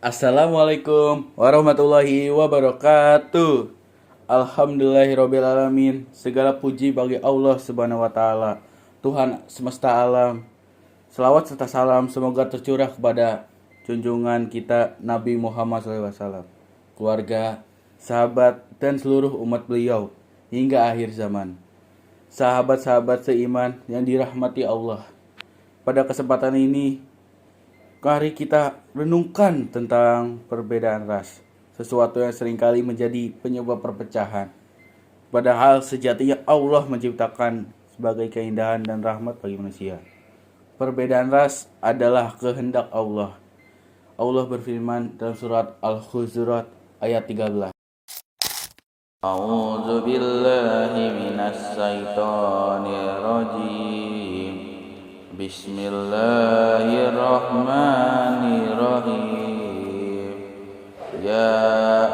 Assalamualaikum warahmatullahi wabarakatuh. Alhamdulillahirrabbilalamin. Segala puji bagi Allah subhanahu wa ta'ala, Tuhan semesta alam. Selawat serta salam semoga tercurah kepada junjungan kita Nabi Muhammad SAW, keluarga, sahabat, dan seluruh umat beliau hingga akhir zaman. Sahabat-sahabat seiman yang dirahmati Allah, pada kesempatan ini mari kita renungkan tentang perbedaan ras, sesuatu yang seringkali menjadi penyebab perpecahan. Padahal sejatinya Allah menciptakan sebagai keindahan dan rahmat bagi manusia. Perbedaan ras adalah kehendak Allah. Allah berfirman dalam surat Al-Hujurat ayat 13. A'udzu billahi minas syaitonir rajim. Bismillahirrahmanirrahim. Ya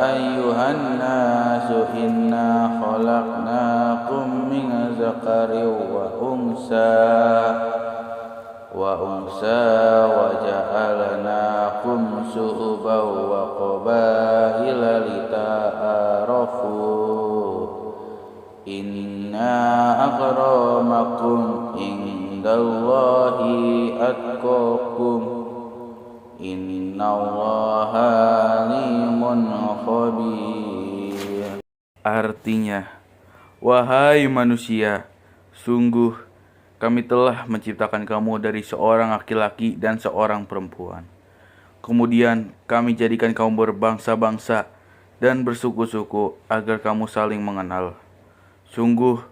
ayyuhan nasu inna khalaqnakum min zakarin wa unsa wa ja'alnakum syu'uban wa qabaila lita'arafu. Inna akramakum indallahi atqakum. Innallaha alimun khabir. Artinya, wahai manusia, sungguh kami telah menciptakan kamu dari seorang laki-laki dan seorang perempuan. Kemudian kami jadikan kamu berbangsa-bangsa dan bersuku-suku agar kamu saling mengenal. Sungguh,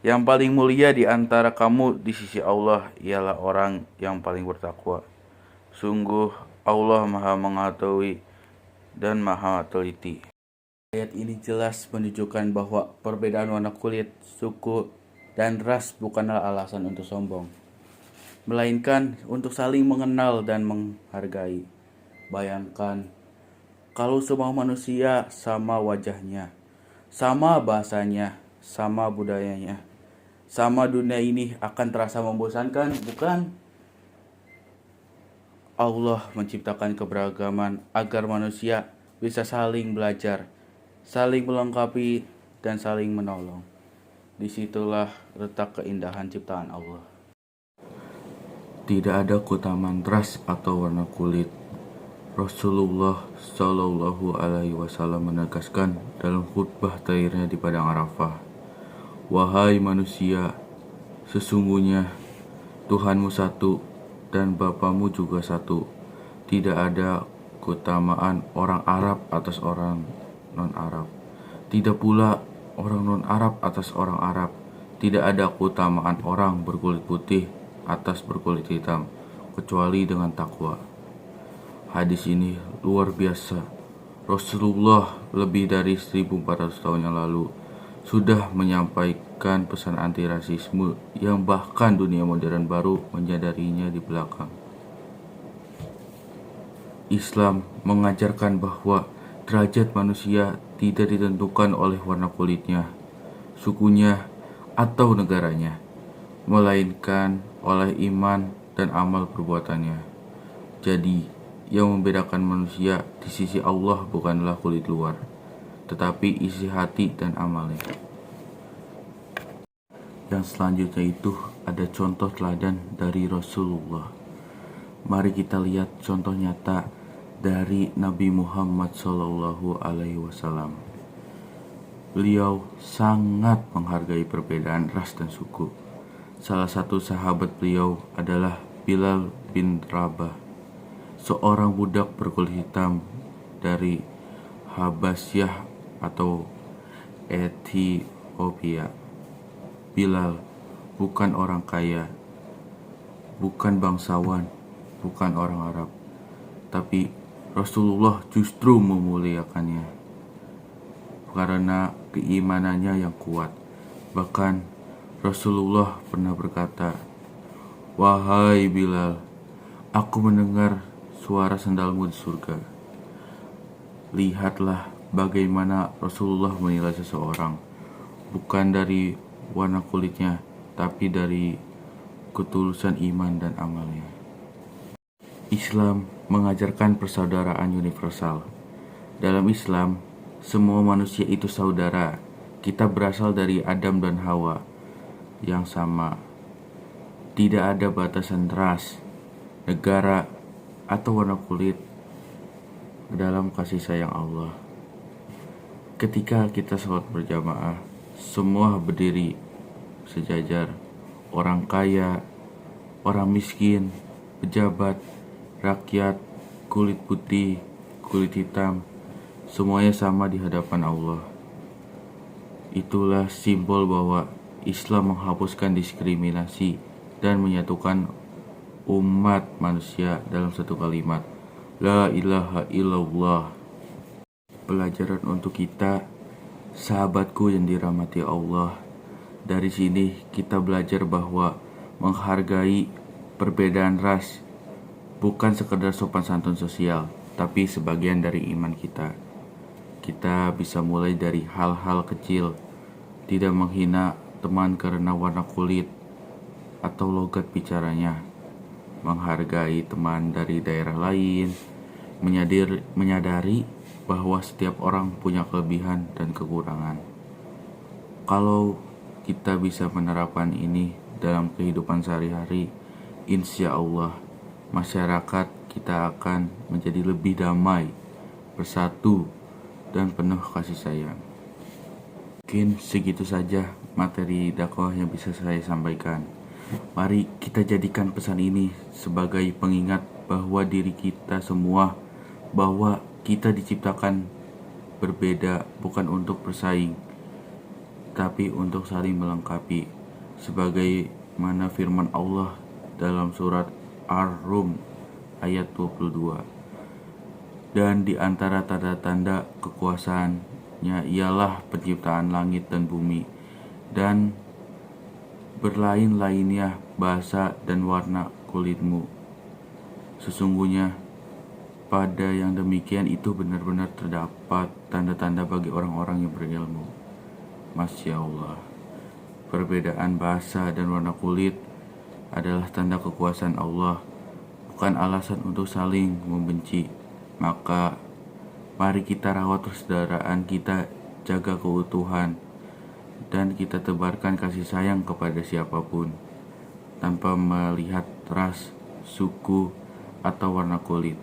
yang paling mulia di antara kamu di sisi Allah ialah orang yang paling bertakwa. Sungguh, Allah Maha Mengetahui dan Maha Teliti. Ayat ini jelas menunjukkan bahwa perbedaan warna kulit, suku, dan ras bukanlah alasan untuk sombong, melainkan untuk saling mengenal dan menghargai. Bayangkan, kalau semua manusia sama wajahnya, sama bahasanya, sama budayanya, sama dunia ini akan terasa membosankan, bukan? Allah menciptakan keberagaman agar manusia bisa saling belajar, saling melengkapi, dan saling menolong. Disitulah letak keindahan ciptaan Allah. Tidak ada keutamaan ras atau warna kulit. Rasulullah Shallallahu Alaihi Wasallam menegaskan dalam khutbah terakhirnya di padang Arafah, wahai manusia, sesungguhnya Tuhanmu satu dan Bapamu juga satu. Tidak ada keutamaan orang Arab atas orang non-Arab. Tidak pula orang non-Arab atas orang Arab. Tidak ada keutamaan orang berkulit putih atas berkulit hitam, kecuali dengan takwa. Hadis ini luar biasa. Rasulullah lebih dari 1400 tahun yang lalu sudah menyampaikan pesan anti rasisme yang bahkan dunia modern baru menyadarinya di belakang. Islam mengajarkan bahwa derajat manusia tidak ditentukan oleh warna kulitnya, sukunya, atau negaranya, melainkan oleh iman dan amal perbuatannya. Jadi, yang membedakan manusia di sisi Allah bukanlah kulit luar, tetapi isi hati dan amalnya. Yang selanjutnya itu ada contoh teladan dari Rasulullah. Mari kita lihat contoh nyata dari Nabi Muhammad Shallallahu Alaihi Wasallam. Beliau sangat menghargai perbedaan ras dan suku. Salah satu sahabat beliau adalah Bilal bin Rabah, seorang budak berkulit hitam dari Habasyah atau Ethiopia. Bilal bukan orang kaya, bukan bangsawan, bukan orang Arab, tapi Rasulullah justru memuliakannya karena keimanannya yang kuat. Bahkan Rasulullah pernah berkata, wahai Bilal, aku mendengar suara sandalmu di surga. Lihatlah bagaimana Rasulullah menilai seseorang, bukan dari warna kulitnya, tapi dari ketulusan iman dan amalnya. Islam mengajarkan persaudaraan universal. Dalam Islam, semua manusia itu saudara. Kita berasal dari Adam dan Hawa yang sama. Tidak ada batasan ras, negara, atau warna kulit dalam kasih sayang Allah. Ketika kita sholat berjamaah, semua berdiri sejajar. Orang kaya, orang miskin, pejabat, rakyat, kulit putih, kulit hitam, semuanya sama di hadapan Allah. Itulah simbol bahwa Islam menghapuskan diskriminasi dan menyatukan umat manusia dalam satu kalimat, La ilaha illallah. Pelajaran untuk kita, sahabatku yang dirahmati Allah. Dari sini kita belajar bahwa menghargai perbedaan ras bukan sekedar sopan santun sosial, tapi sebagian dari iman kita. Kita bisa mulai dari hal-hal kecil, tidak menghina teman karena warna kulit atau logat bicaranya, menghargai teman dari daerah lain, menyadari bahwa setiap orang punya kelebihan dan kekurangan. Kalau kita bisa menerapkan ini dalam kehidupan sehari-hari, insya Allah masyarakat kita akan menjadi lebih damai, bersatu, dan penuh kasih sayang. Mungkin segitu saja materi dakwah yang bisa saya sampaikan. Mari kita jadikan pesan ini sebagai pengingat bahwa diri kita semua, bahwa kita diciptakan berbeda bukan untuk bersaing, tapi untuk saling melengkapi. Sebagaimana firman Allah dalam surat Ar-Rum ayat 22. Dan di antara tanda-tanda kekuasaannya ialah penciptaan langit dan bumi, dan berlain-lainnya bahasa dan warna kulitmu. Sesungguhnya pada yang demikian itu benar-benar terdapat tanda-tanda bagi orang-orang yang berilmu. Masya Allah, perbedaan bahasa dan warna kulit adalah tanda kekuasaan Allah, bukan alasan untuk saling membenci. Maka mari kita rawat persaudaraan kita, jaga keutuhan, dan kita tebarkan kasih sayang kepada siapapun tanpa melihat ras, suku, atau warna kulit.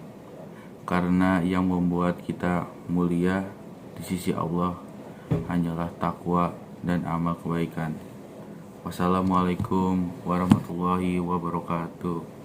Karena yang membuat kita mulia di sisi Allah hanyalah takwa dan amal kebaikan. Wassalamualaikum warahmatullahi wabarakatuh.